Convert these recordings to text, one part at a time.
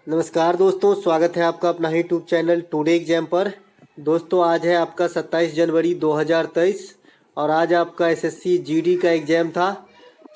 नमस्कार दोस्तों, स्वागत है आपका अपना यूट्यूब चैनल टुडे एग्जाम पर। दोस्तों आज है आपका 27 जनवरी 2023 और आज आपका एसएससी जीडी का एग्ज़ाम था।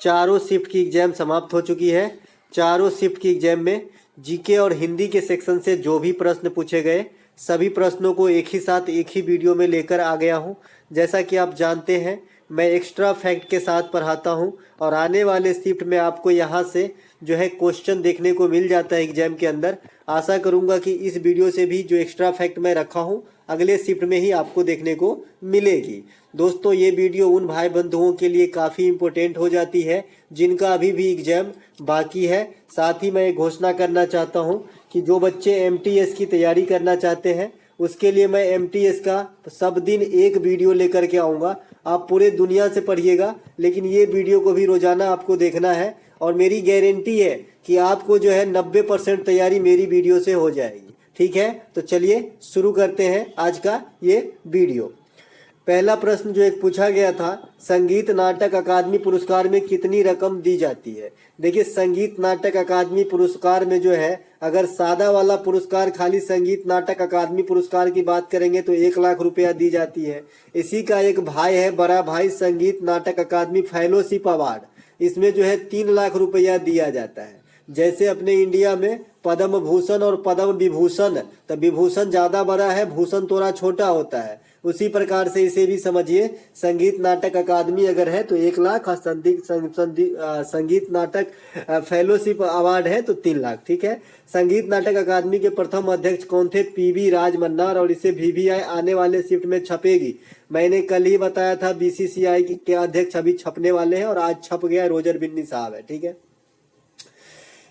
चारों शिफ्ट की एग्ज़ाम समाप्त हो चुकी है। चारों शिफ्ट की एग्ज़ाम में जीके और हिंदी के सेक्शन से जो भी प्रश्न पूछे गए सभी प्रश्नों को एक ही साथ एक ही वीडियो में लेकर आ गया हूँ। जैसा कि आप जानते हैं मैं एक्स्ट्रा फैक्ट के साथ पढ़ाता हूँ और आने वाले शिफ्ट में आपको यहाँ से जो है क्वेश्चन देखने को मिल जाता है एग्जाम के अंदर। आशा करूंगा कि इस वीडियो से भी जो एक्स्ट्रा फैक्ट मैं रखा हूं अगले शिफ्ट में ही आपको देखने को मिलेगी। दोस्तों ये वीडियो उन भाई बंधुओं के लिए काफ़ी इम्पोर्टेंट हो जाती है जिनका अभी भी एग्जाम बाकी है। साथ ही मैं घोषणा करना चाहता हूं कि जो बच्चे एमटीएस की तैयारी करना चाहते हैं उसके लिए मैं एमटीएस का सब दिन एक वीडियो लेकर के आऊँगा। आप पूरे दुनिया से पढ़िएगा लेकिन ये वीडियो को भी रोज़ाना आपको देखना है और मेरी गारंटी है कि आपको जो है 90% तैयारी मेरी वीडियो से हो जाएगी। ठीक है, तो चलिए शुरू करते हैं आज का ये वीडियो। पहला प्रश्न जो एक पूछा गया था, संगीत नाटक अकादमी पुरस्कार में कितनी रकम दी जाती है। देखिए संगीत नाटक अकादमी पुरस्कार में जो है अगर सादा वाला पुरस्कार खाली संगीत नाटक अकादमी पुरस्कार की बात करेंगे तो 1 लाख रुपया दी जाती है। इसी का एक भाई है, बड़ा भाई, संगीत नाटक अकादमी फेलोशिप अवार्ड, इसमें जो है 3 लाख रुपया दिया जाता है। जैसे अपने इंडिया में पद्म भूषण और पद्म विभूषण, तो विभूषण ज्यादा बड़ा है, भूषण थोड़ा छोटा होता है, उसी प्रकार से इसे भी समझिए। संगीत नाटक अकादमी अगर है तो 1 लाख और संगीत नाटक फेलोशिप अवार्ड है तो 3 लाख। ठीक है। संगीत नाटक अकादमी के प्रथम अध्यक्ष कौन थे? पीवी राज मन्नार, और इसे VVI आने वाले शिफ्ट में छपेगी। मैंने कल ही बताया था BCCI के अध्यक्ष अभी छपने वाले हैं और आज छप गया, रोजर बिन्नी साहब है। ठीक है।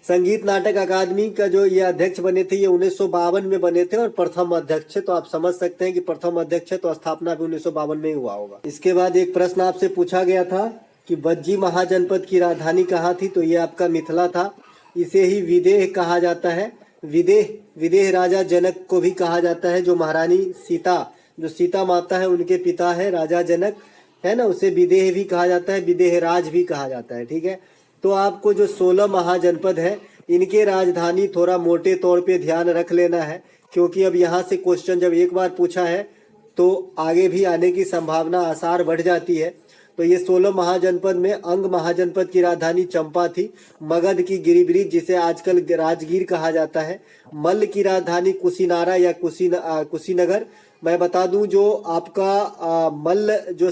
संगीत नाटक अकादमी का जो ये अध्यक्ष बने थे ये 1952 में बने थे और प्रथम अध्यक्ष है, तो आप समझ सकते हैं कि प्रथम अध्यक्ष है तो स्थापना भी 1952 में ही हुआ होगा। इसके बाद एक प्रश्न आपसे पूछा गया था कि बज्जी महाजनपद की राजधानी कहाँ थी, तो ये आपका मिथिला था। इसे ही विदेह कहा जाता है। विदेह राजा जनक को भी कहा जाता है, जो महारानी सीता, जो सीता माता है उनके पिता है राजा जनक, है ना, उसे विदेह भी कहा जाता है, विदेह राज भी कहा जाता है। ठीक है। तो आपको जो 16 महाजनपद है इनके राजधानी थोड़ा मोटे तौर पे ध्यान रख लेना है, क्योंकि अब यहाँ से क्वेश्चन जब एक बार पूछा है तो आगे भी आने की संभावना आसार बढ़ जाती है। तो ये 16 महाजनपद में अंग महाजनपद की राजधानी चंपा थी, मगध की गिरिब्रिज जिसे आजकल राजगीर कहा जाता है, मल्ल की राजधानी कुशीनारा या कुशीनगर। मैं बता दूं जो आपका मल्ल जो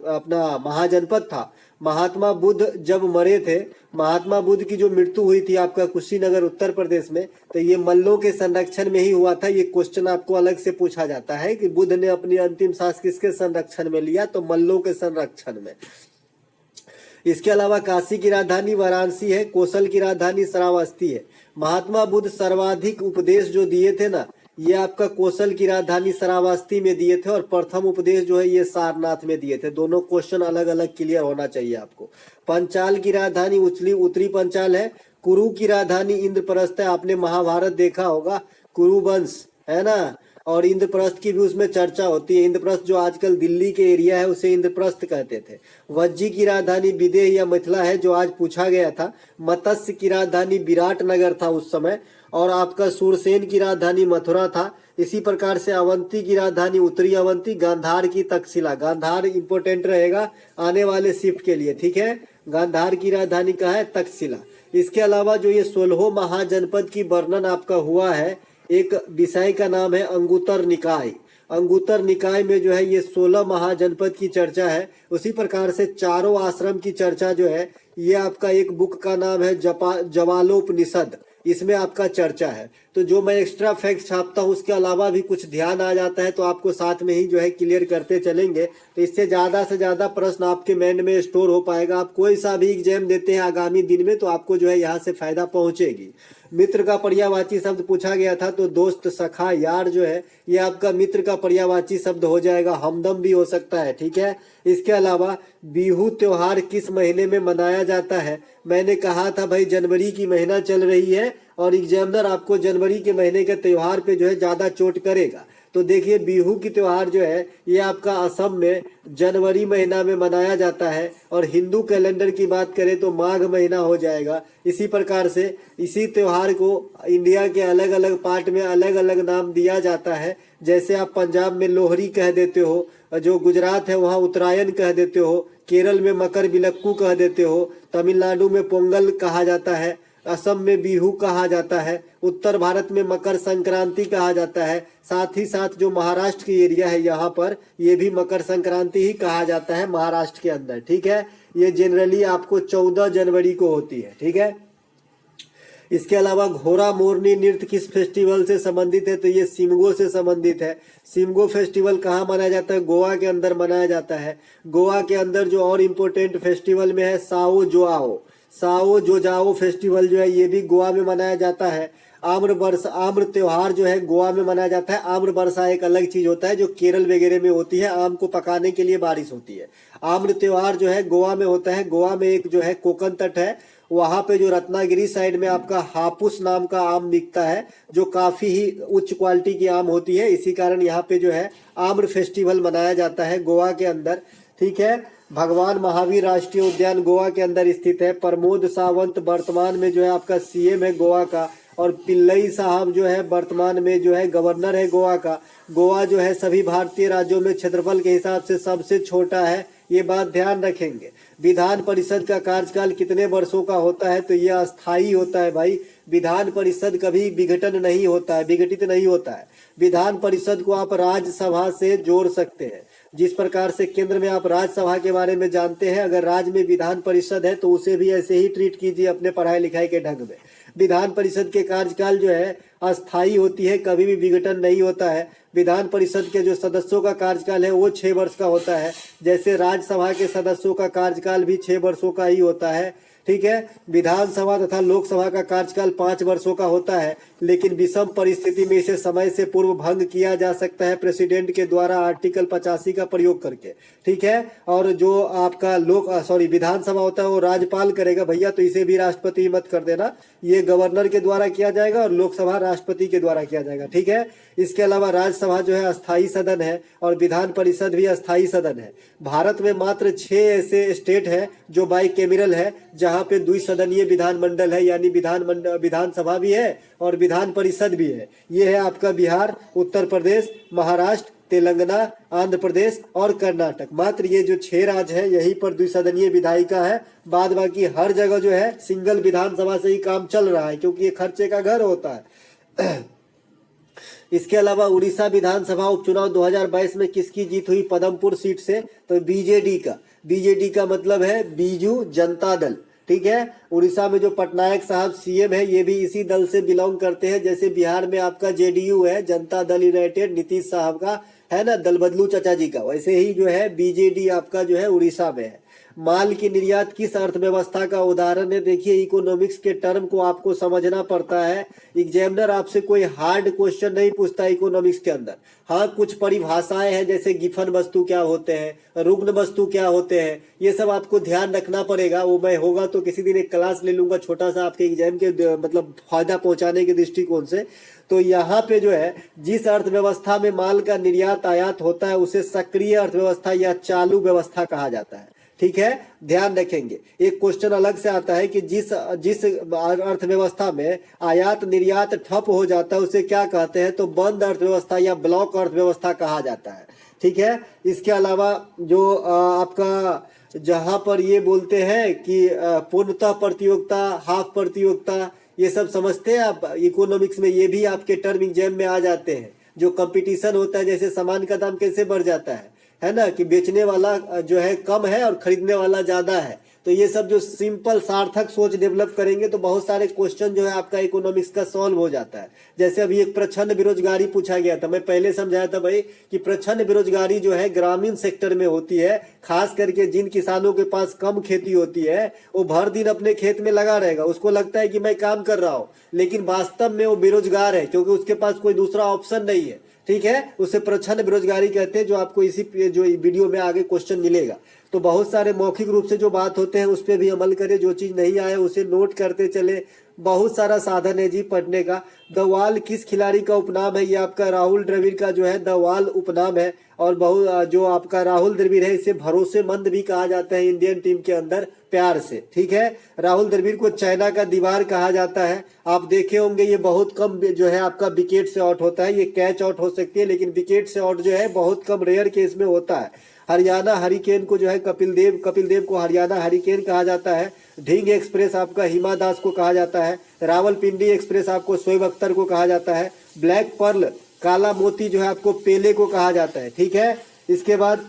अपना महाजनपद था, महात्मा बुद्ध जब मरे थे, महात्मा बुद्ध की जो मृत्यु हुई थी आपका कुशीनगर उत्तर प्रदेश में, तो ये मल्लों के संरक्षण में ही हुआ था। ये क्वेश्चन आपको अलग से पूछा जाता है कि बुद्ध ने अपनी अंतिम सांस किसके संरक्षण में लिया, तो मल्लों के संरक्षण में। इसके अलावा काशी की राजधानी वाराणसी है, कौशल की राजधानी श्रावस्ती है। महात्मा बुद्ध सर्वाधिक उपदेश जो दिए थे ना, ये आपका कौशल की राजधानी श्रावस्ती में दिए थे और प्रथम उपदेश जो है ये सारनाथ में दिए थे। दोनों क्वेश्चन अलग अलग क्लियर होना चाहिए आपको। पंचाल की राजधानी उत्तरी पंचाल है। कुरु की राजधानी इंद्रप्रस्थ है। आपने महाभारत देखा होगा, कुरु वंश है ना, और इंद्रप्रस्थ की भी उसमें चर्चा होती है। इंद्रप्रस्थ जो आजकल दिल्ली के एरिया है उसे इंद्रप्रस्थ कहते थे। वज्जी की राजधानी विदेह या मिथिला है, जो आज पूछा गया था। मत्स्य की राजधानी विराटनगर था उस समय, और आपका सूरसेन की राजधानी मथुरा था। इसी प्रकार से अवंती की राजधानी उत्तरी अवंती, गांधार की तक्षशिला। गांधार इंपोर्टेंट रहेगा आने वाले शिफ्ट के लिए। ठीक है। गांधार की राजधानी कहाँ है? तक्षशिला। इसके अलावा जो ये 16 महाजनपद की वर्णन आपका हुआ है, एक विषय का नाम है अंगुत्तर निकाय। अंगुत्तर निकाय में जो है ये 16 महाजनपद की चर्चा है। उसी प्रकार से चारों आश्रम की चर्चा जो है ये आपका एक बुक का नाम है जवालोपनिषद, इसमें आपका चर्चा है। तो जो मैं एक्स्ट्रा फैक्ट छापता हूँ उसके अलावा भी कुछ ध्यान आ जाता है तो आपको साथ में ही जो है क्लियर करते चलेंगे, तो इससे ज्यादा से ज्यादा प्रश्न आपके माइंड में स्टोर हो पाएगा। आप कोई सा भी एग्जाम देते हैं आगामी दिन में तो आपको जो है यहाँ से फायदा पहुंचेगी। मित्र का पर्यायवाची शब्द पूछा गया था, तो दोस्त, सखा, यार जो है ये आपका मित्र का पर्यायवाची शब्द हो जाएगा। हमदम भी हो सकता है। ठीक है। इसके अलावा बिहू त्योहार किस महीने में मनाया जाता है? मैंने कहा था भाई जनवरी की महीना चल रही है और एग्जामिनर आपको जनवरी के महीने के त्यौहार पे जो है ज़्यादा चोट करेगा। तो देखिए बिहू की त्यौहार जो है ये आपका असम में जनवरी महीना में मनाया जाता है, और हिंदू कैलेंडर की बात करें तो माघ महीना हो जाएगा। इसी प्रकार से इसी त्यौहार को इंडिया के अलग अलग पार्ट में अलग अलग नाम दिया जाता है। जैसे आप पंजाब में लोहरी कह देते हो, जो गुजरात है वहाँ उत्तरायण कह देते हो, केरल में मकर बिलक्कू कह देते हो, तमिलनाडु में पोंगल कहा जाता है, असम में बिहू कहा जाता है, उत्तर भारत में मकर संक्रांति कहा जाता है। साथ ही साथ जो महाराष्ट्र की एरिया है यहाँ पर ये भी मकर संक्रांति ही कहा जाता है महाराष्ट्र के अंदर। ठीक है, ये जनरली आपको 14 जनवरी को होती है। ठीक है, इसके अलावा घोड़ा मोरनी नृत्य किस फेस्टिवल से संबंधित है? तो ये सिमगो से संबंधित है। सिमगो फेस्टिवल कहाँ मनाया जाता है? गोवा के अंदर मनाया जाता है। गोवा के अंदर जो और इम्पोर्टेंट फेस्टिवल में है साओ जोआओ, साओ जोजाओ फेस्टिवल जो है ये भी गोवा में मनाया जाता है। आम्र त्योहार जो है गोवा में मनाया जाता है। आम्र बरसा एक अलग चीज होता है जो केरल वगैरह में होती है, आम को पकाने के लिए बारिश होती है। आम्र त्योहार जो है गोवा में होता है। गोवा में एक जो है कोकन तट है, वहां पे जो रत्नागिरी साइड में आपका हापुस नाम का आम बिकता है जो काफी ही उच्च क्वालिटी की आम होती है। इसी कारण यहाँ पे जो है आम्र फेस्टिवल मनाया जाता है गोवा के अंदर। ठीक है, भगवान महावीर राष्ट्रीय उद्यान गोवा के अंदर स्थित है। प्रमोद सावंत वर्तमान में जो है आपका सीएम है गोवा का, और पिल्लई साहब जो है वर्तमान में जो है गवर्नर है गोवा का। गोवा जो है सभी भारतीय राज्यों में क्षेत्रफल के हिसाब से सबसे छोटा है, ये बात ध्यान रखेंगे। विधान परिषद का कार्यकाल कितने वर्षों का होता है? तो यह अस्थायी होता है भाई। विधान परिषद कभी विघटन नहीं होता है, विघटित नहीं होता है। विधान परिषद को आप राज्यसभा से जोड़ सकते हैं। जिस प्रकार से केंद्र में आप राज्यसभा के बारे में जानते हैं, अगर राज्य में विधान परिषद है तो उसे भी ऐसे ही ट्रीट कीजिए अपने पढ़ाई लिखाई के ढंग में। विधान परिषद के कार्यकाल जो है अस्थायी होती है, कभी भी विघटन नहीं होता है। विधान परिषद के जो सदस्यों का कार्यकाल है वो 6 वर्ष का होता है, जैसे राज्यसभा के सदस्यों का कार्यकाल भी 6 वर्षों का ही होता है। ठीक है, विधानसभा तथा लोकसभा का कार्यकाल 5 वर्षों का होता है, लेकिन विषम परिस्थिति में इसे समय से पूर्व भंग किया जा सकता है प्रेसिडेंट के द्वारा आर्टिकल 85 का प्रयोग करके। ठीक है, और जो आपका विधानसभा होता है वो राज्यपाल करेगा भैया, तो इसे भी राष्ट्रपति मत कर देना, ये गवर्नर के द्वारा किया जाएगा और लोकसभा राष्ट्रपति के द्वारा किया जाएगा। ठीक है, इसके अलावा राज्यसभा जो है अस्थायी सदन है और विधान परिषद भी अस्थायी सदन है। भारत में मात्र 6 ऐसे स्टेट है जो बाइकेमिरल है, जहाँ पे द्विसदनीय विधानमंडल है, यानी विधानसभा भी है और विधान परिषद भी है। ये है आपका बिहार, उत्तर प्रदेश, महाराष्ट्र, तेलंगाना, आंध्र प्रदेश और कर्नाटक। मात्र ये जो 6 राज्य है यहीं पर द्विसदनीय विधायिका है। बाद बाकी हर जगह जो है सिंगल विधानसभा से ही काम चल रहा है, क्योंकि ये खर्चे का घर होता है। इसके अलावा उड़ीसा विधानसभा उपचुनाव 2022 में किसकी जीत हुई पदमपुर सीट से? तो बीजेडी का। बीजेडी का मतलब है बीजू जनता दल। ठीक है, उड़ीसा में जो पटनायक साहब सीएम है ये भी इसी दल से बिलोंग करते हैं। जैसे बिहार में आपका जेडीयू है, जनता दल यूनाइटेड, नीतीश साहब का है ना, दल बदलू चाचा जी का, वैसे ही जो है बीजेडी आपका जो है उड़ीसा में है। माल की निर्यात किस अर्थव्यवस्था का उदाहरण है? देखिए इकोनॉमिक्स के टर्म को आपको समझना पड़ता है। एग्जामिनर आपसे कोई हार्ड क्वेश्चन नहीं पूछता इकोनॉमिक्स के अंदर। हाँ, कुछ परिभाषाएं हैं, जैसे गिफन वस्तु क्या होते हैं, रुग्ण वस्तु क्या होते हैं, ये सब आपको ध्यान रखना पड़ेगा। वो मैं होगा तो किसी दिन एक क्लास ले लूंगा छोटा सा आपके एग्जाम के मतलब फायदा पहुंचाने के दृष्टिकोण से। तो यहाँ पे जो है जिस अर्थव्यवस्था में माल का निर्यात आयात होता है उसे सक्रिय अर्थव्यवस्था या चालू व्यवस्था कहा जाता है। ठीक है, ध्यान रखेंगे। एक क्वेश्चन अलग से आता है कि जिस अर्थव्यवस्था में आयात निर्यात ठप हो जाता है उसे क्या कहते हैं? तो बंद अर्थव्यवस्था या ब्लॉक अर्थव्यवस्था कहा जाता है। ठीक है, इसके अलावा जो आपका जहां पर ये बोलते हैं कि पूर्णतः प्रतियोगिता, हाफ प्रतियोगिता, ये सब समझते हैं आप इकोनॉमिक्स में, ये भी आपके टर्म एग्जाम में आ जाते हैं। जो कंपटीशन होता है, जैसे सामान का दाम कैसे बढ़ जाता है ना, कि बेचने वाला जो है कम है और खरीदने वाला ज्यादा है। तो ये सब जो सिंपल सार्थक सोच डेवलप करेंगे तो बहुत सारे क्वेश्चन जो है आपका इकोनॉमिक्स का सॉल्व हो जाता है। जैसे अभी एक प्रच्छन्न बेरोजगारी पूछा गया था, मैं पहले समझाया था भाई कि प्रच्छन्न बेरोजगारी जो है ग्रामीण सेक्टर में होती है। खास करके जिन किसानों के पास कम खेती होती है वो भर दिन अपने खेत में लगा रहेगा, उसको लगता है कि मैं काम कर रहा हूँ, लेकिन वास्तव में वो बेरोजगार है क्योंकि उसके पास कोई दूसरा ऑप्शन नहीं है। ठीक है, उसे प्रच्छन्न बेरोजगारी कहते हैं, जो आपको इसी जो वीडियो में आगे क्वेश्चन मिलेगा। तो बहुत सारे मौखिक रूप से जो बात होते हैं उस पर भी अमल करें, जो चीज नहीं आए उसे नोट करते चले। बहुत सारा साधन है जी पढ़ने का। द वॉल किस खिलाड़ी का उपनाम है? ये आपका राहुल द्रविड़ का जो है द वॉल उपनाम है। और बहुत जो आपका राहुल द्रविड़ है इसे भरोसेमंद भी कहा जाता है इंडियन टीम के अंदर प्यार से, ठीक है। राहुल द्रविड़ को चाइना का दीवार कहा जाता है। आप देखे होंगे ये बहुत कम जो है आपका विकेट से आउट होता है, ये कैच आउट हो सकती है लेकिन विकेट से आउट जो है बहुत कम रेयर केस में होता है। हरियाणा हरिकेन को जो है कपिल देव को हरियाणा हरिकेन कहा जाता है। ढींग एक्सप्रेस आपका हिमा दास को कहा जाता है। रावलपिंडी एक्सप्रेस आपको शोएब अख्तर को कहा जाता है। ब्लैक पर्ल काला मोती जो है आपको पेले को कहा जाता है, ठीक है। इसके बाद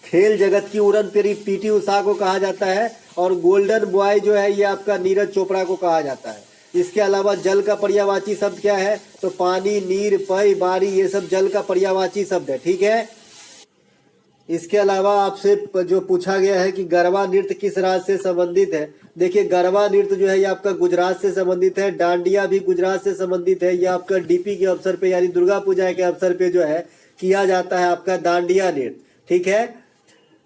खेल जगत की उड़न परी पीटी उषा को कहा जाता है। और गोल्डन बॉय जो है ये आपका नीरज चोपड़ा को कहा जाता है। इसके अलावा जल का पर्यायवाची शब्द क्या है? तो पानी, नीर, पय, बारी, ये सब जल का पर्यायवाची शब्द है, ठीक है। इसके अलावा आपसे जो पूछा गया है कि गरबा नृत्य किस राज्य से संबंधित है? देखिए गरबा नृत्य जो है ये आपका गुजरात से संबंधित है। डांडिया भी गुजरात से संबंधित है। ये आपका डीपी के अवसर पे यानी दुर्गा पूजा के अवसर पे जो है किया जाता है आपका डांडिया नृत्य, ठीक है।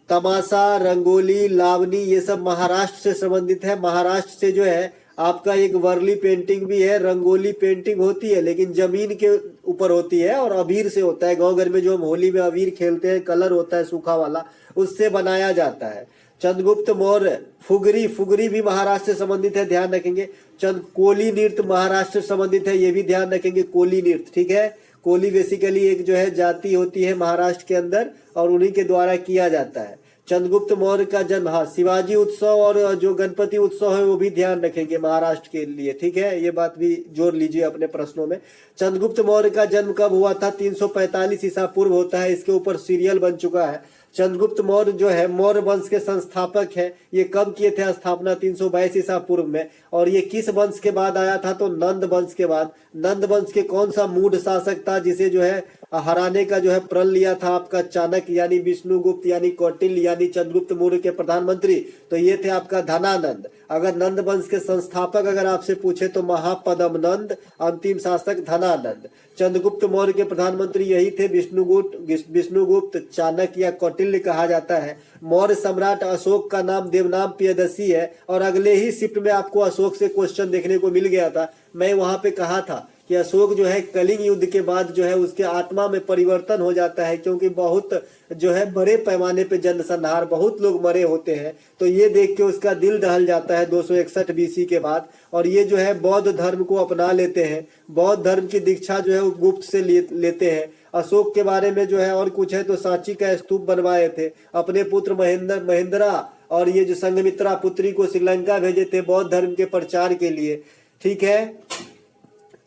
तमाशा, रंगोली, लावनी ये सब महाराष्ट्र से संबंधित है। महाराष्ट्र से जो है आपका एक वर्ली पेंटिंग भी है। रंगोली पेंटिंग होती है लेकिन जमीन के ऊपर होती है और अबीर से होता है। गांव घर में जो हम होली में अबीर खेलते हैं, कलर होता है सूखा वाला, उससे बनाया जाता है। चंद्रगुप्त मौर्य, फुगरी भी महाराष्ट्र से संबंधित है, ध्यान रखेंगे। कोली नृत्य महाराष्ट्र से संबंधित है, ये भी ध्यान रखेंगे, कोली नृत्य, ठीक है। कोली बेसिकली एक जो है जाति होती है महाराष्ट्र के अंदर और उन्हीं के द्वारा किया जाता है। चंद्रगुप्त मौर्य का जन्म, हाँ, शिवाजी उत्सव और जो गणपति उत्सव है वो भी ध्यान रखेंगे महाराष्ट्र के लिए, ठीक है। ये बात भी जोड़ लीजिए अपने प्रश्नों में। चंद्रगुप्त मौर्य का जन्म कब हुआ था? 345 ईसा पूर्व होता है। इसके ऊपर सीरियल बन चुका है। चंद्रगुप्त मौर्य जो है मौर्य वंश के संस्थापक है। ये कब किए थे स्थापना? 322 ईसा पूर्व में। और ये किस वंश के बाद आया था? तो नंद वंश के बाद। नंद वंश के कौन सा मूढ़ शासक था जिसे जो है हराने का जो है प्रण लिया था आपका चाणक्य यानी विष्णुगुप्त यानी कौटिल्य यानी चंद्रगुप्त मौर्य के प्रधानमंत्री? तो ये थे आपका धनानंद। अगर नंद वंश के संस्थापक अगर आपसे पूछे तो महापद्म नंद, अंतिम शासक धनानंद। चंद्रगुप्त मौर्य के प्रधानमंत्री यही थे, विष्णुगुप्त, चाणक्य या कौटिल्य कहा जाता है। मौर्य सम्राट अशोक का नाम देवनाम प्रियदर्शी है। और अगले ही शिफ्ट में आपको अशोक से क्वेश्चन देखने को मिल गया था। मैं वहां पे कहा था कि अशोक जो है कलिंग युद्ध के बाद जो है उसके आत्मा में परिवर्तन हो जाता है, क्योंकि बहुत जो है बड़े पैमाने पे जनसंहार, बहुत लोग मरे होते हैं। तो ये देख के उसका दिल दहल जाता है 261 बीसी के बाद। और ये जो है बौद्ध धर्म को अपना लेते हैं। बौद्ध धर्म की दीक्षा जो है वो गुप्त से लेते हैं। अशोक के बारे में जो है और कुछ है तो सांची का स्तूप बनवाए थे। अपने पुत्र महेंद्रा और ये जो संघमित्रा पुत्री को श्रीलंका भेजे थे बौद्ध धर्म के प्रचार के लिए, ठीक है।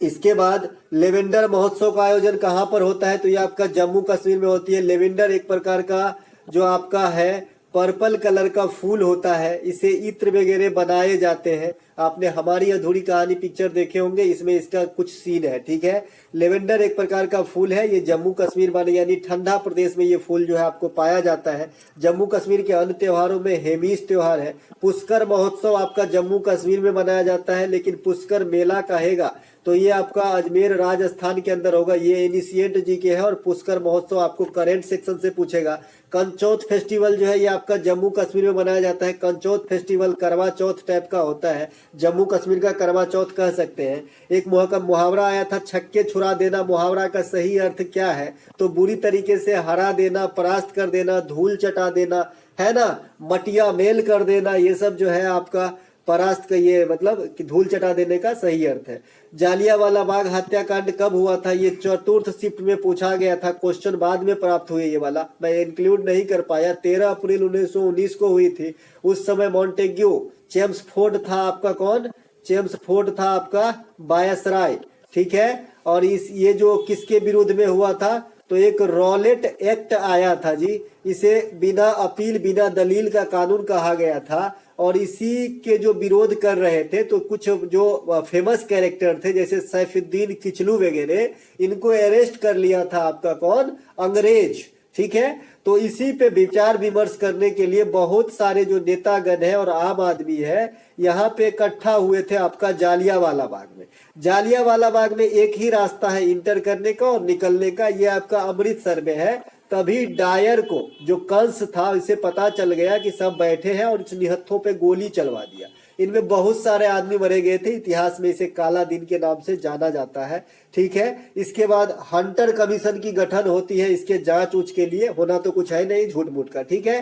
इसके बाद लेवेंडर महोत्सव का आयोजन कहाँ पर होता है? तो ये आपका जम्मू कश्मीर में होती है। लेवेंडर एक प्रकार का जो आपका है पर्पल कलर का फूल होता है। इसे इत्र वगैरह बनाए जाते हैं। आपने हमारी अधूरी कहानी पिक्चर देखे होंगे, इसमें इसका कुछ सीन है, ठीक है। लेवेंडर एक प्रकार का फूल है। ये जम्मू कश्मीर माने यानी ठंडा प्रदेश में ये फूल जो है आपको पाया जाता है। जम्मू कश्मीर के अन्य त्योहारों में हेमीस त्योहार है। पुष्कर महोत्सव आपका जम्मू कश्मीर में मनाया जाता है, लेकिन पुष्कर मेला कहेगा तो ये आपका अजमेर राजस्थान के अंदर होगा। ये एनिशिएंट जी के है। और पुष्कर महोत्सव आपको करेंट सेक्शन से पूछेगा। कंचौथ फेस्टिवल जो है ये आपका जम्मू कश्मीर में मनाया जाता है। कंचौथ फेस्टिवल करवा चौथ टाइप का होता है, जम्मू कश्मीर का करवा चौथ कह सकते हैं। एक मुहावरा आया था छक्के छुड़ा देना, मुहावरा का सही अर्थ क्या है? तो बुरी तरीके से हरा देना, परास्त कर देना, धूल चटा देना, है ना, मटिया मेल कर देना, ये सब जो है आपका परास्त का ये मतलब कि धूल चटा देने का सही अर्थ है। जालियांवाला बाग हत्याकांड कब हुआ था? ये चतुर्थ शिफ्ट में पूछा गया था, क्वेश्चन बाद में प्राप्त हुए, ये वाला मैं इंक्लूड नहीं कर पाया। 13 अप्रैल 1919 को हुई थी। उस समय मॉन्टेग्यू चेम्सफोर्ड था आपका, कौन? चेम्सफोर्ड था आपका वायसराय, ठीक है। और ये जो किसके विरुद्ध में हुआ था? तो एक रॉलेट एक्ट आया था जी। इसे बिना अपील बिना दलील का कानून कहा गया था। और इसी के जो विरोध कर रहे थे तो कुछ जो फेमस कैरेक्टर थे जैसे सैफुद्दीन किचलू वगैरह, इनको अरेस्ट कर लिया था आपका कौन? अंग्रेज, ठीक है। तो इसी पे विचार विमर्श करने के लिए बहुत सारे जो नेतागण है और आम आदमी है यहाँ पे इकट्ठा हुए थे आपका जालियांवाला बाग में। जालियांवाला बाग में एक ही रास्ता है इंटर करने का और निकलने का, ये आपका अमृतसर में है। तभी डायर को जो कंस था इसे पता चल गया कि सब बैठे हैं और इस निहत्थों पे गोली चलवा दिया। इनमें बहुत सारे आदमी मरे गए थे। इतिहास में इसे काला दिन के नाम से जाना जाता है। ठीक है, इसके बाद हंटर कमीशन की गठन होती है इसके जांच उच के लिए, होना तो कुछ है नहीं, झूठ मूठ का। ठीक है,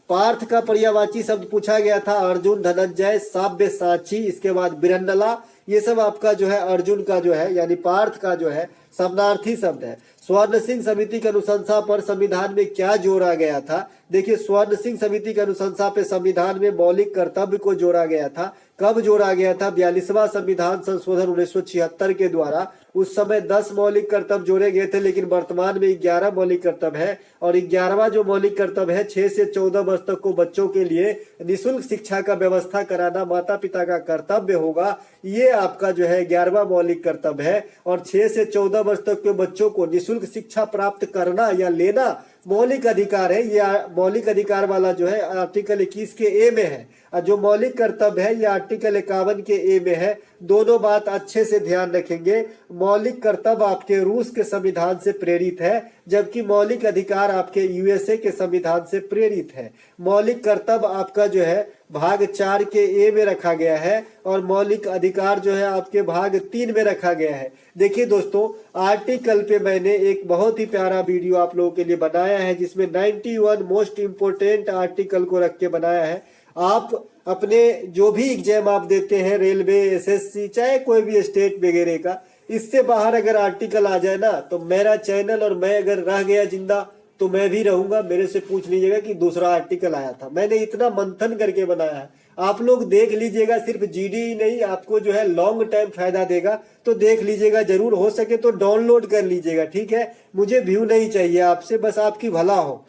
पार्थ का पर्यायवाची शब्द पूछा गया था, अर्जुन, धनंजय, साव्य, साची, इसके बाद बिरंडला, ये सब आपका जो है अर्जुन का जो है यानी पार्थ का जो है समानार्थी शब्द है। स्वर्ण सिंह समिति की अनुशंसा पर संविधान में क्या जोड़ा गया था? देखिए, स्वर्ण सिंह समिति की अनुशंसा पे संविधान में मौलिक कर्तव्य को जोड़ा गया था। कब जोड़ा गया था? 42वां संविधान संशोधन 1976 के द्वारा। उस समय 10 मौलिक कर्तव्य जोड़े गए थे, लेकिन वर्तमान में 11 मौलिक कर्तव्य है। और 11वां जो मौलिक कर्तव्य है, 6 से 14 वर्ष तक को बच्चों के लिए निःशुल्क शिक्षा का व्यवस्था कराना माता पिता का कर्तव्य होगा। ये आपका जो है 11वां मौलिक कर्तव्य है। और 6 से 14 वर्ष तक के बच्चों को निःशुल्क शिक्षा प्राप्त करना या लेना मौलिक अधिकार है। ये मौलिक अधिकार वाला जो है आर्टिकल 21 के ए में है, और जो मौलिक कर्तव्य है ये आर्टिकल 51 के ए में है। दोनों बात अच्छे से ध्यान रखेंगे। मौलिक कर्तव्य आपके रूस के संविधान से प्रेरित है, जबकि मौलिक अधिकार आपके यूएसए के संविधान से प्रेरित है। मौलिक कर्तव्य आपका जो है भाग 4 के ए में रखा गया है, और मौलिक अधिकार जो है आपके भाग 3 में रखा गया है। देखिए दोस्तों, आर्टिकल पे मैंने एक बहुत ही प्यारा वीडियो आप लोगों के लिए बनाया है, जिसमें 91 मोस्ट इम्पोर्टेंट आर्टिकल को रख के बनाया है। आप अपने जो भी एग्जाम आप देते हैं, रेलवे, एसएससी, चाहे कोई भी स्टेट वगैरह का, इससे बाहर अगर आर्टिकल आ जाए ना, तो मेरा चैनल और मैं अगर रह गया जिंदा तो मैं भी रहूंगा। मेरे से पूछ लीजिएगा कि दूसरा आर्टिकल आया था। मैंने इतना मंथन करके बनाया है, आप लोग देख लीजिएगा। सिर्फ जीडी ही नहीं, आपको जो है लॉन्ग टाइम फायदा देगा, तो देख लीजिएगा जरूर। हो सके तो डाउनलोड कर लीजिएगा। ठीक है, मुझे व्यू नहीं चाहिए आपसे, बस आपकी भला हो।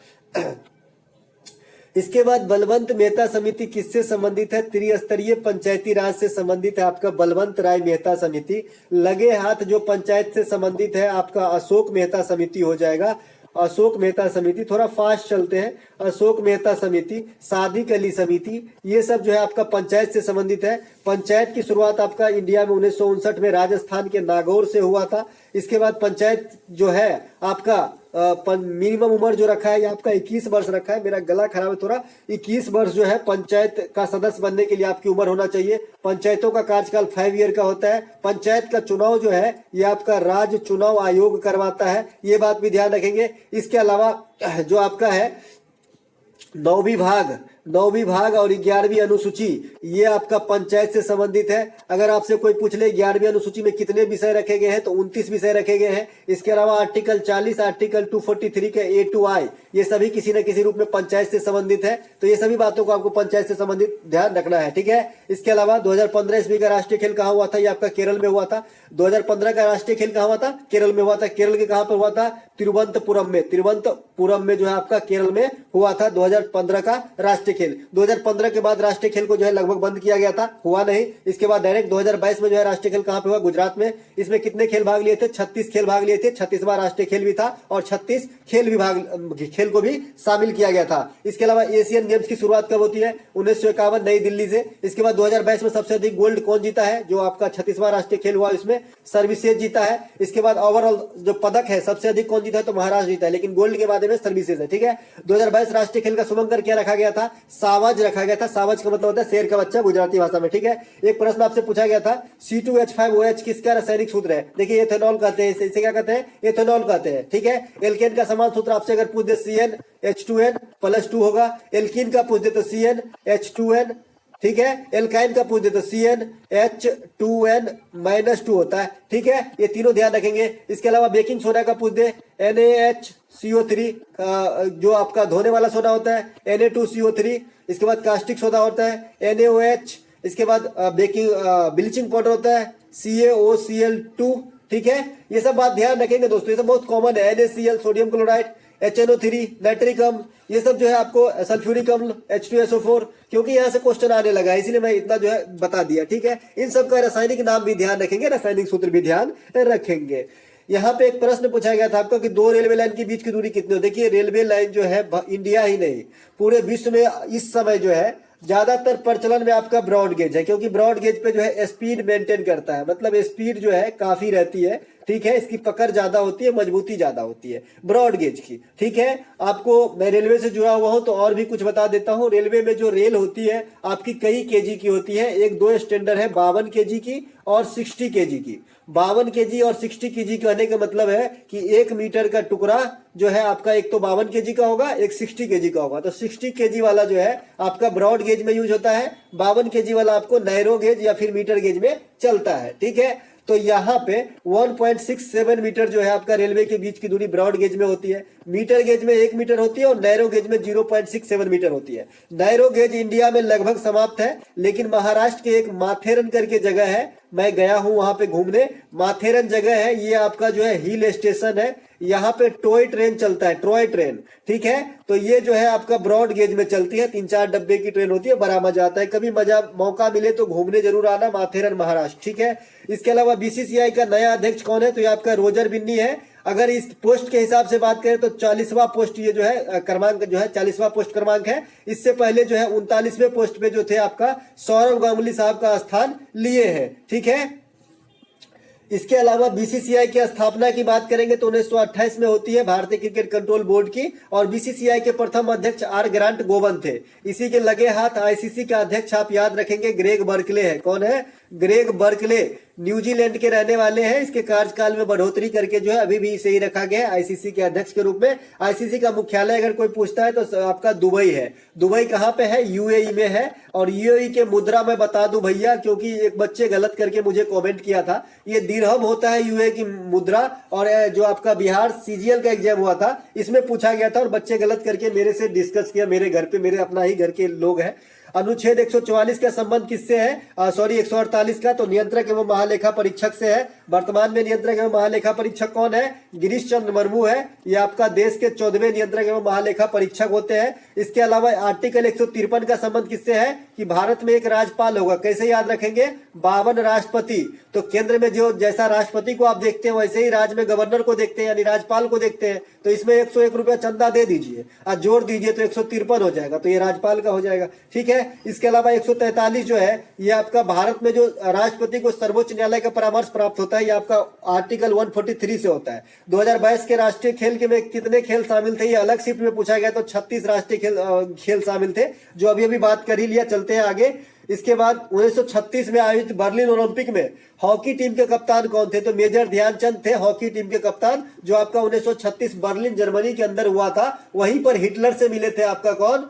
इसके बाद बलवंत मेहता समिति किससे संबंधित है? त्रिस्तरीय पंचायती राज से संबंधित है आपका बलवंत राय मेहता समिति। लगे हाथ जो पंचायत से संबंधित है आपका अशोक मेहता समिति हो जाएगा। अशोक मेहता समिति, थोड़ा फास्ट चलते हैं। अशोक मेहता समिति, सादिक अली समिति, ये सब जो है आपका पंचायत से संबंधित है। पंचायत की शुरुआत आपका इंडिया में 1959 में राजस्थान के नागौर से हुआ था। इसके बाद पंचायत जो है आपका मिनिमम उम्र जो रखा है ये आपका 21 वर्ष रखा है। मेरा गला खराब है थोड़ा। 21 वर्ष जो है पंचायत का सदस्य बनने के लिए आपकी उम्र होना चाहिए। पंचायतों का कार्यकाल 5 ईयर का होता है। पंचायत का चुनाव जो है ये आपका राज्य चुनाव आयोग करवाता है, ये बात भी ध्यान रखेंगे। इसके अलावा जो आपका है 9वीं भाग और 11वीं अनुसूची, ये आपका पंचायत से संबंधित है। अगर आपसे कोई पूछ ले 11वीं अनुसूची में कितने विषय रखे गए हैं, तो 29 विषय रखे गए हैं। इसके अलावा आर्टिकल 40, आर्टिकल 243 के A to I, ये सभी किसी न किसी रूप में पंचायत से संबंधित है। तो ये सभी बातों को आपको पंचायत से संबंधित ध्यान रखना है। ठीक है, इसके अलावा 2015 ईस्वी का राष्ट्रीय खेल कहाँ हुआ था? ये आपका केरल में हुआ था। 2015 का राष्ट्रीय खेल कहाँ हुआ था? केरल में हुआ था। केरल के कहाँ पर हुआ था? तिरुवनंतपुरम में जो है आपका केरल में हुआ था 2015 का राष्ट्रीय खेल। 2015 के बाद राष्ट्रीय खेल को जो है लगभग बंद किया गया था, हुआ नहीं। इसके बाद डायरेक्ट 2022 में जो है राष्ट्रीय खेल कहाँ पे हुआ? गुजरात में। इसमें कितने खेल भाग लिए थे? 36 खेल भाग लिए थे। 36वां राष्ट्रीय खेल भी था, और 36 खेल को भी शामिल किया गया था। इसके अलावा एशियन गेम्स की शुरुआत कब होती है? 1951 नई दिल्ली से। इसके बाद 2022 में सबसे अधिक गोल्ड कौन जीता है? जो आपका 36वां राष्ट्रीय खेल हुआ, इसमें सर्विसेज जीता है। इसके बाद ओवरऑल जो पदक है सबसे अधिक कौन जीता है? तो महाराष्ट्र जीता है, लेकिन गोल्ड के बाद में सर्विसेज है। ठीक है, 2022 राष्ट्रीय खेल का शुभंकर क्या रखा गया था? सावज रखा गया था। सावज का मतलब होता है शेर का बच्चा गुजराती भाषा में। ठीक है, एक प्रश्न आपसे पूछा गया था, C2H5OH किसका रासायनिक सूत्र है? देखिए, एथेनॉल कहते हैं, इसे क्या कहते हैं? एथेनॉल कहते हैं। ठीक है, एल्केन का समान सूत्र आपसे अगर पूछ दे CnH2n+2 होगा। एल्कीन का पूछ दे तो CnH2n। ठीक है, एल्काइन का पूछ दे तो CnH2n-2 होता है। ठीक है, ये तीनों ध्यान रखेंगे। इसके अलावा बेकिंग सोडा का पूछ दे NaHCO3, जो आपका धोने वाला सोडा होता है Na2CO3। इसके बाद कास्टिक सोडा होता है NaOH। इसके बाद ब्लीचिंग पाउडर होता है CaOCl2। ठीक है, ये सब बात ध्यान रखेंगे दोस्तों, ये सब बहुत कॉमन है। NaCl, sodium chloride, HNO3, nitric अम्ल, ये सब जो है आपको सल्फ्यूरिक अम्ल, H2SO4, क्योंकि यहाँ से क्वेश्चन आने लगा है, इसीलिए मैं इतना जो है बता दिया। ठीक है, इन सब का रासायनिक नाम भी ध्यान रखेंगे, रासायनिक सूत्र भी ध्यान रखेंगे। यहाँ पे एक प्रश्न पूछा गया था आपका कि 2 रेलवे लाइन के बीच की दूरी कितनी हो? देखिए, रेलवे लाइन जो है इंडिया ही नहीं पूरे विश्व में इस समय जो है ज्यादातर प्रचलन में आपका ब्रॉड गेज है, क्योंकि ब्रॉड गेज पे जो है स्पीड मेंटेन करता है, मतलब स्पीड जो है काफी रहती है। ठीक है, इसकी पकड़ ज्यादा होती है, मजबूती ज्यादा होती है ब्रॉड गेज की। ठीक है, आपको मैं रेलवे से जुड़ा हुआ हूं तो और भी कुछ बता देता हूं। रेलवे में जो रेल होती है आपकी कई केजी की होती है, एक दो स्टैंडर्ड है 52 केजी की और 60 केजी की। 52 केजी और 60 केजी कहने का मतलब है कि 1 मीटर का टुकड़ा जो है आपका एक तो 52 केजी का होगा, एक 60 केजी का होगा। तो 60 केजी वाला जो है आपका ब्रॉड गेज में यूज होता है, 52 केजी वाला आपको नैरो गेज या फिर मीटर गेज में चलता है। ठीक है, तो यहाँ पे 1.67 मीटर जो है आपका रेलवे के बीच की दूरी ब्रॉड गेज में होती है, मीटर गेज में 1 मीटर होती है और नैरो गेज में 0.67 मीटर होती है। नैरो गेज इंडिया में लगभग समाप्त है, लेकिन महाराष्ट्र के एक माथेरन करके जगह है, मैं गया हूं वहां पे घूमने। माथेरन जगह है, ये आपका जो है हिल स्टेशन है, यहाँ पे टॉय ट्रेन चलता है, टॉय ट्रेन। ठीक है, तो ये जो है आपका ब्रॉड गेज में चलती है, 3-4 डब्बे की ट्रेन होती है, बड़ा मजा आता है। कभी मौका मिले तो घूमने जरूर आना माथेरन महाराष्ट्र। ठीक है, इसके अलावा बीसीसीआई का नया अध्यक्ष कौन है, तो ये आपका रोजर बिन्नी है। अगर इस पोस्ट के हिसाब से बात करें तो 40वां पोस्ट ये जो है क्रमांक जो है 40वां पोस्ट क्रमांक है। इससे पहले जो है 39वें पोस्ट पे जो थे आपका सौरव गांगुली साहब का स्थान लिए हैं। ठीक है, इसके अलावा बीसीसीआई की स्थापना की बात करेंगे तो 1928 में होती है, भारतीय क्रिकेट कंट्रोल बोर्ड की, और बीसीसीआई के प्रथम अध्यक्ष आर ग्रांट गोवन थे। इसी के लगे हाथ आईसीसी का अध्यक्ष आप याद रखेंगे ग्रेग बर्कले है। कौन है? ग्रेग बर्कले, न्यूजीलैंड के रहने वाले हैं। इसके कार्यकाल में बढ़ोतरी करके जो है अभी भी इसे ही रखा गया है आईसीसी के अध्यक्ष के रूप में। आईसीसी का मुख्यालय अगर कोई पूछता है तो आपका दुबई है। दुबई कहाँ पे है? यूएई में है। और यूएई के मुद्रा मैं बता दूं भैया, क्योंकि एक बच्चे गलत करके मुझे कमेंट किया था, ये दिरहम होता है यूएई की मुद्रा। और जो आपका बिहार सीजीएल का एग्जाम हुआ था इसमें पूछा गया था और बच्चे गलत करके मेरे से डिस्कस किया, मेरे घर पे, मेरे अपना ही घर के लोग हैं। अनुच्छेद 144 का संबंध किससे है? सॉरी 148 का, तो नियंत्रक एवं महालेखा परीक्षक से है। वर्तमान में नियंत्रक एवं महालेखा परीक्षक कौन है? गिरीश चंद्र मुर्मू है। ये आपका देश के 14वें नियंत्रक एवं महालेखा परीक्षक होते हैं। इसके अलावा आर्टिकल 153 का संबंध किससे है कि भारत में एक राज्यपाल होगा। कैसे याद रखेंगे? 52 राष्ट्रपति। तो केंद्र में जो जैसा राष्ट्रपति को आप देखते हैं वैसे ही राज्य में गवर्नर को देखते हैं, यानी राज्यपाल को देखते हैं। तो इसमें 101 रुपया चंदा दे दीजिए और जोड़ दीजिए तो 153 हो जाएगा, तो ये राज्यपाल का हो जाएगा। ठीक है, इसके अलावा 143 जो है ये आपका भारत में जो राष्ट्रपति को सर्वोच्च न्यायालय का परामर्श प्राप्त होता है, ये आपका आर्टिकल 143 से होता है। 2022 के राष्ट्रीय खेल के में कितने खेल शामिल थे, ये अलग शिफ्ट में पूछा गया, तो 36 राष्ट्रीय खेल शामिल थे, जो अभी अभी बात कर ही लिया। चलते हैं आगे। इसके बाद 1936 में आयोजित बर्लिन ओलंपिक में हॉकी टीम के कप्तान कौन थे? तो मेजर ध्यानचंद थे हॉकी टीम के कप्तान, जो आपका 1936 बर्लिन जर्मनी के अंदर हुआ था। वहीं पर हिटलर से मिले थे आपका कौन?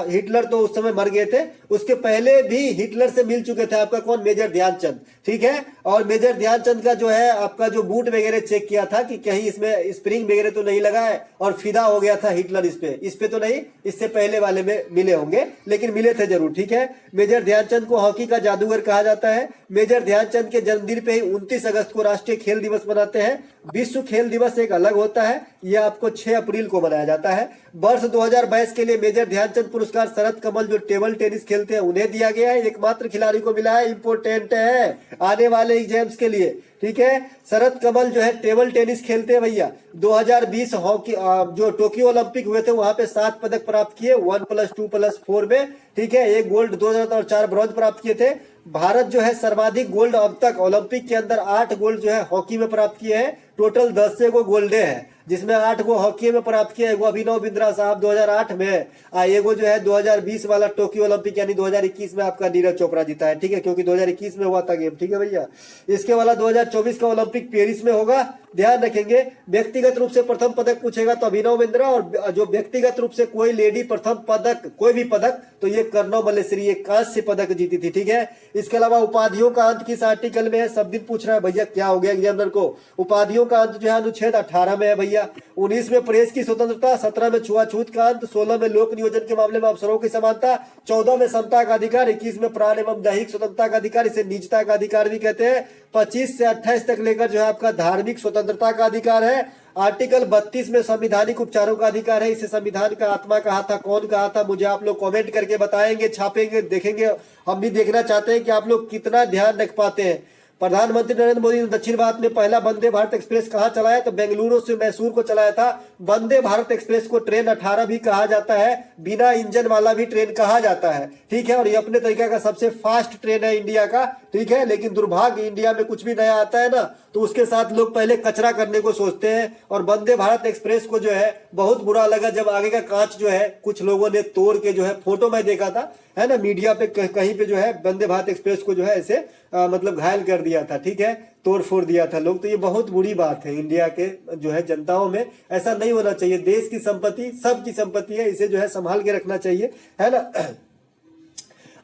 हिटलर तो उस समय मर गए थे, उसके पहले भी हिटलर से मिल चुके थे आपका कौन? मेजर ध्यानचंद। ठीक है, और मेजर ध्यानचंद का जो है आपका जो बूट वगैरह चेक किया था कि कहीं इसमें स्प्रिंग वगैरह तो नहीं लगा है, और फिदा हो गया था हिटलर इस पे तो नहीं, इससे पहले वाले में मिले होंगे, लेकिन मिले थे जरूर। ठीक है, मेजर ध्यानचंद को हॉकी का जादूगर कहा जाता है। मेजर ध्यानचंद के जन्मदिन पे ही 29 अगस्त को राष्ट्रीय खेल दिवस मनाते हैं। विश्व खेल दिवस एक अलग होता है, यह आपको 6 अप्रैल को मनाया जाता है। वर्ष 2022 के लिए मेजर ध्यानचंद पुरस्कार शरद कमल जो टेबल टेनिस खेलते हैं उन्हें दिया गया है, एकमात्र खिलाड़ी को मिला है। इंपोर्टेंट है आने वाले एग्जाम्स के लिए। ठीक है, शरद कमल जो है टेबल टेनिस खेलते हैं भैया। 2020 हॉकी जो टोक्यो ओलंपिक हुए थे वहां पे 7 पदक प्राप्त किए, 1+2+4 में। ठीक है, 1 गोल्ड, 2 रजत और 4 ब्रॉन्ज प्राप्त किए थे। भारत जो है सर्वाधिक गोल्ड अब तक ओलंपिक के अंदर 8 गोल्ड जो है हॉकी में प्राप्त किए हैं। टोटल 10 से गोल्डे हैं, जिसमें 8 गो हॉकी में प्राप्त किया है। एगो अभिनव बिंद्रा साहब 2008 में, एगो जो है 2020 वाला टोक्यो ओलंपिक यानी 2021 में आपका नीरज चोपड़ा जीता है। ठीक है, क्योंकि 2021 में हुआ था गेम। ठीक है भैया, इसके वाला 2024 का ओलंपिक पेरिस में होगा, ध्यान रखेंगे। व्यक्तिगत रूप से प्रथम पदक पूछेगा तो अभिनव बिंद्रा, और जो व्यक्तिगत रूप से कोई लेडी प्रथम पदक, कोई भी पदक, तो ये कर्नव मल्लेश्वरी, ये कांस्य पदक जीती थी। ठीक है, इसके अलावा उपाधियों का अंत किस आर्टिकल में है? सब दिन पूछ रहा है भैया, क्या हो गया एग्जामिनर को। उपाधियों का अंत जो है अनुच्छेद 18 में है भैया। 19 में प्रेस की स्वतंत्रता, 17 में छुआछूत का अंत, 16 में लोक नियोजन के मामले में अफसरों की समानता, 14 में समता का अधिकार, 21 में प्राण एवं दैहिक स्वतंत्रता का अधिकार, इसे निजता का अधिकार भी कहते हैं। 25 से 28 तक लेकर जो है आपका धार्मिक स्वतंत्रता का अधिकार है। आर्टिकल 32 में संविधानिक उपचारों का अधिकार है। इसे संविधान का आत्मा कहा था, कौन कहा था? मुझे आप लोग कमेंट करके बताएंगे, छापेंगे, देखेंगे। हम भी देखना चाहते हैं कि आप लोग कितना ध्यान रख पाते हैं। प्रधानमंत्री नरेंद्र मोदी ने दक्षिण भारत में पहला वंदे भारत एक्सप्रेस कहाँ चलाया? तो बेंगलुरु से मैसूर को चलाया था। वंदे भारत एक्सप्रेस को ट्रेन 18 भी कहा जाता है, बिना इंजन वाला भी ट्रेन कहा जाता है। ठीक है, और ये अपने तरीके का सबसे फास्ट ट्रेन है इंडिया का। ठीक है, लेकिन दुर्भाग्य इंडिया में कुछ भी नया आता है ना तो उसके साथ लोग पहले कचरा करने को सोचते हैं। और वंदे भारत एक्सप्रेस को जो है बहुत बुरा लगा जब आगे का कांच जो है कुछ लोगों ने तोड़ के, जो है फोटो मैं देखा था, है ना, मीडिया पे कहीं पे जो है वंदे भारत एक्सप्रेस को जो है ऐसे मतलब घायल कर दिया था, ठीक है, तोड़ फोड़ दिया था लोग। तो ये बहुत बुरी बात है, इंडिया के जो है जनताओं में ऐसा नहीं होना चाहिए। देश की संपत्ति सबकी संपत्ति है, इसे जो है संभाल के रखना चाहिए, है ना।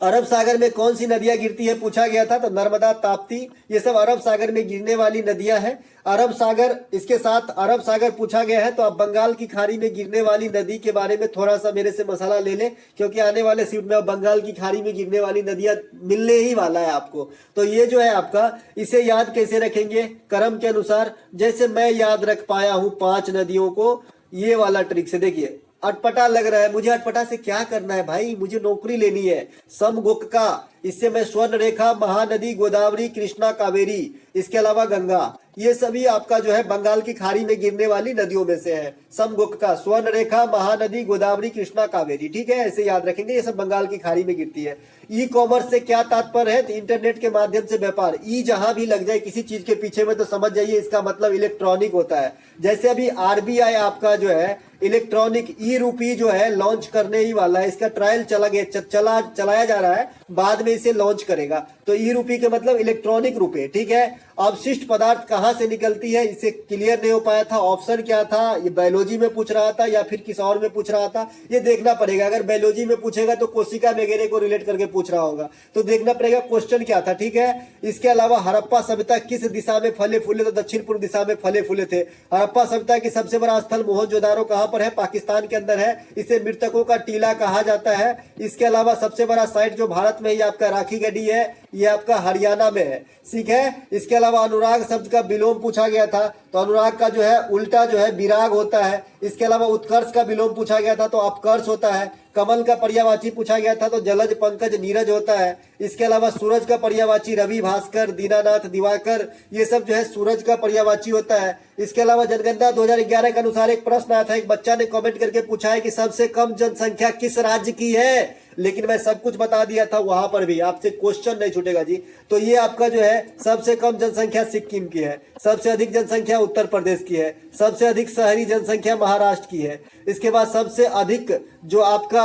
अरब सागर में कौन सी नदियां गिरती है पूछा गया था, तो नर्मदा, ताप्ती, ये सब अरब सागर में गिरने वाली नदियां हैं। अरब सागर, इसके साथ अरब सागर पूछा गया है, तो अब बंगाल की खाड़ी में गिरने वाली नदी के बारे में थोड़ा सा मेरे से मसाला ले लें, क्योंकि आने वाले शिफ्ट में अब बंगाल की खाड़ी में गिरने वाली नदियां मिलने ही वाला है आपको। तो ये जो है आपका, इसे याद कैसे रखेंगे क्रम के अनुसार, जैसे मैं याद रख पाया हूं 5 नदियों को, ये वाला ट्रिक से। देखिए अटपटा लग रहा है, मुझे अटपटा से क्या करना है भाई, मुझे नौकरी लेनी है। समगोक्का, इससे मैं स्वर्ण रेखा, महानदी, गोदावरी, कृष्णा, कावेरी, इसके अलावा गंगा, ये सभी आपका जो है बंगाल की खाड़ी में गिरने वाली नदियों में से है। समगोक्का, स्वर्ण रेखा, महानदी, गोदावरी, कृष्णा, कावेरी, ठीक है, ऐसे याद रखेंगे, ये सब बंगाल की खाड़ी में गिरती है। ई कॉमर्स से क्या तात्पर्य है, तो इंटरनेट के माध्यम से व्यापार। ई जहां भी लग जाए किसी चीज के पीछे में तो समझ जाइए इसका मतलब इलेक्ट्रॉनिक होता है। जैसे अभी आरबीआई आपका जो है इलेक्ट्रॉनिक ई रूपी जो है लॉन्च करने ही वाला है, इसका ट्रायल चलाया जा रहा है, बाद में इसे लॉन्च करेगा। तो ई रूपी के मतलब इलेक्ट्रॉनिक रुपए, ठीक है। अवशिष्ट पदार्थ कहां से निकलती है, इसे क्लियर नहीं हो पाया था, ऑप्शन क्या था, ये बायोलॉजी में पूछ रहा था या फिर किसी और में पूछ रहा था, ये देखना पड़ेगा। अगर बायोलॉजी में पूछेगा तो कोशिका वगैरह को रिलेट करके पूछ रहा होगा, तो देखना पड़ेगा क्वेश्चन क्या था, ठीक है। इसके अलावा हड़प्पा सभ्यता किस दिशा में फले फूले, तो दक्षिण पूर्व दिशा में फले फूले थे। हड़प्पा सभ्यता की सबसे बड़ा स्थल मोहनजोदारो कहां पर है, पाकिस्तान के अंदर है, इसे मृतकों का टीला कहा जाता है। इसके अलावा सबसे बड़ा साइट जो भारत में ही आपका राखी गढ़ी है, ये आपका हरियाणा में है, ठीक है। इसके अलावा अनुराग शब्द का विलोम पूछा गया था, तो अनुराग का जो है उल्टा जो है विराग होता है। इसके अलावा उत्कर्ष का विलोम पूछा गया था, तो अपकर्ष होता है। कमल का पर्यायवाची पूछा गया था, तो जलज, पंकज, नीरज होता है। इसके अलावा सूरज का पर्यायवाची रवि, भास्कर, दीनानाथ, दिवाकर, ये सब जो है सूरज का पर्यायवाची होता है। इसके अलावा जनगणना 2011 के अनुसार एक प्रश्न आया था, एक बच्चा ने कमेंट करके पूछा है कि सबसे कम जनसंख्या किस राज्य की है, लेकिन मैं सब कुछ बता दिया था, वहां पर भी आपसे क्वेश्चन नहीं छूटेगा जी। तो ये आपका जो है सबसे कम जनसंख्या सिक्किम की है, सबसे अधिक जनसंख्या उत्तर प्रदेश की है, सबसे अधिक शहरी जनसंख्या महाराष्ट्र की है। इसके बाद सबसे अधिक जो आपका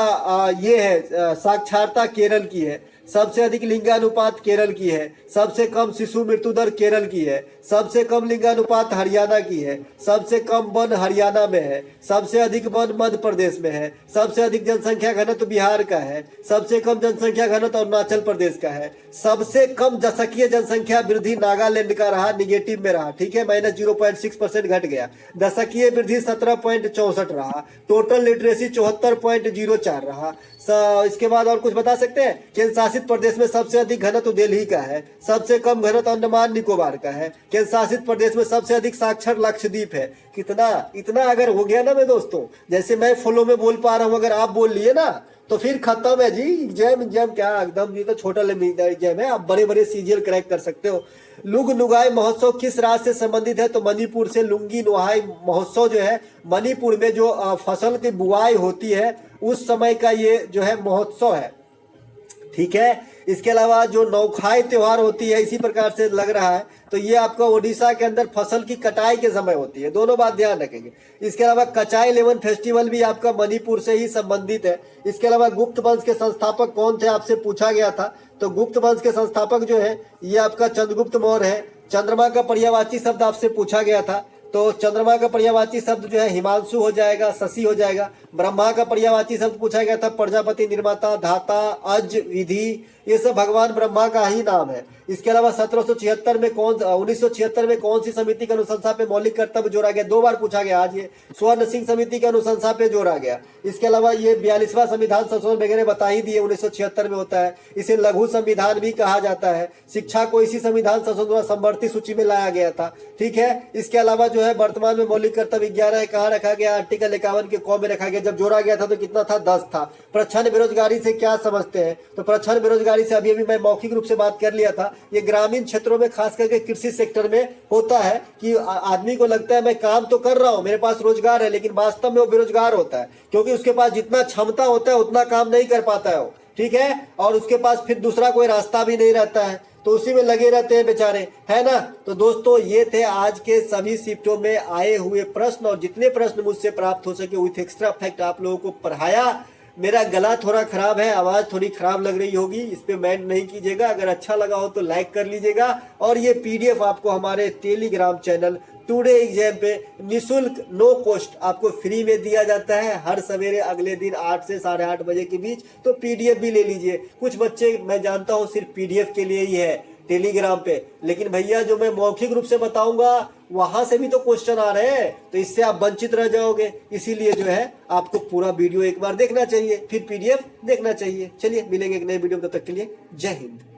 ये है साक्षरता केरल की है, सबसे अधिक लिंगानुपात केरल की है, सबसे कम शिशु मृत्यु दर केरल की है, सबसे कम लिंगानुपात हरियाणा की है, सबसे कम वन हरियाणा में है, सबसे अधिक वन मध्य प्रदेश में है, सबसे अधिक जनसंख्या घनत्व बिहार का है, सबसे कम जनसंख्या घनत्व अरुणाचल प्रदेश का है, सबसे कम दशकीय जनसंख्या वृद्धि नागालैंड का रहा, निगेटिव में रहा, ठीक है, -0.6% घट गया। दशकीय वृद्धि 17.64 रहा, टोटल लिटरेसी 74.04 रहा। इसके बाद और कुछ बता सकते हैं, केंद्र शासित प्रदेश में सबसे अधिक घनत्व दिल्ली का है, सबसे कम घनत्व अंडमान निकोबार का है, केंद्र शासित प्रदेश में सबसे अधिक साक्षर लक्षद्वीप है। कितना इतना अगर हो गया ना मेरे दोस्तों, जैसे मैं फ्लो में बोल पा रहा हूँ, अगर आप बोल लिए ना तो फिर खत्म है जी। एग्जाम क्या एकदम, ये तो छोटा एग्जाम है, आप बड़े बड़े सीजीएल क्रैक कर सकते हो। लुग नुगाई महोत्सव किस राज्य से संबंधित है, तो मणिपुर से। लुंगी नुहाई महोत्सव जो है मणिपुर में जो फसल की बुआई होती है उस समय का ये जो है महोत्सव है, ठीक है। इसके अलावा जो नौखाई त्योहार होती है इसी प्रकार से लग रहा है, तो ये आपका ओडिशा के अंदर फसल की कटाई के समय होती है, दोनों बात ध्यान रखेंगे। इसके अलावा कचाई लेवन फेस्टिवल भी आपका मणिपुर से ही संबंधित है। इसके अलावा गुप्त वंश के संस्थापक कौन थे आपसे पूछा गया था, तो गुप्त वंश के संस्थापक जो है ये आपका चंद्रगुप्त मौर्य है। चंद्रमा का पर्यायवाची शब्द आपसे पूछा गया था, तो चंद्रमा का पर्यायवाची शब्द जो है हिमांशु हो जाएगा, शशि हो जाएगा। ब्रह्मा का पर्यायवाची शब्द पूछा गया था, प्रजापति, निर्माता, धाता, अज, विधि, ये सब भगवान ब्रह्मा का ही नाम है। इसके अलावा 1976 में कौन सी समिति के अनुशंसा पे मौलिक कर्तव्य जोड़ा गया, 2 बार पूछा गया आज, ये स्वर्ण सिंह समिति के अनुशंसा पे जोड़ा गया। इसके अलावा ये 42वां संविधान संशोधन वगैरह बता ही दिए, 1976 में होता है, इसे लघु संविधान भी कहा जाता है। शिक्षा को इसी संविधान संशोधन द्वारा समवर्ती सूची में लाया गया था, ठीक है। इसके अलावा जो है वर्तमान में मौलिक कर्तव्य 11 है, कहाँ रखा गया, आर्टिकल 51 के क में रखा गया। जब जोड़ा गया था तो कितना था, 10 था। प्रच्छन्न बेरोजगारी से क्या समझते हैं, तो प्रच्छन्न बेरोजगारी से अभी मैं मौखिक रूप से बात कर लिया था, ये ग्रामीण क्षेत्रों में खास करके कृषि सेक्टर में होता है कि आदमी को लगता है मैं काम तो कर रहा हूं, मेरे पास रोजगार है, लेकिन वास्तव में वो बेरोजगार होता है, क्योंकि उसके पास जितना क्षमता होता है उतना काम नहीं कर पाता है वो, ठीक है, और उसके पास फिर दूसरा कोई रास्ता भी नहीं रहता है। तो उसी में लगे रहते हैं बेचारे, है ना। तो दोस्तों ये थे आज के सभी शिफ्टों में आए हुए प्रश्न, और जितने प्रश्न मुझसे प्राप्त हो सके विथ एक्स्ट्रा फैक्ट आप लोगों को पढ़ाया। मेरा गला थोड़ा खराब है, आवाज थोड़ी खराब लग रही होगी, इस पे माइंड नहीं कीजिएगा। अगर अच्छा लगा हो तो लाइक कर लीजिएगा, और ये पीडीएफ आपको हमारे टेलीग्राम चैनल टुडे एग्जाम पे निशुल्क नो कॉस्ट आपको फ्री में दिया जाता है हर सवेरे अगले दिन 8 से 8:30 बजे के बीच। तो पीडीएफ भी ले लीजिए। कुछ बच्चे मैं जानता हूँ सिर्फ पीडीएफ के लिए ही है टेलीग्राम पे, लेकिन भैया जो मैं मौखिक रूप से बताऊंगा वहां से भी तो क्वेश्चन आ रहे हैं, तो इससे आप वंचित रह जाओगे। इसीलिए जो है आपको पूरा वीडियो एक बार देखना चाहिए, फिर पीडीएफ देखना चाहिए। चलिए मिलेंगे एक नए वीडियो में, तब तक के लिए जय हिंद।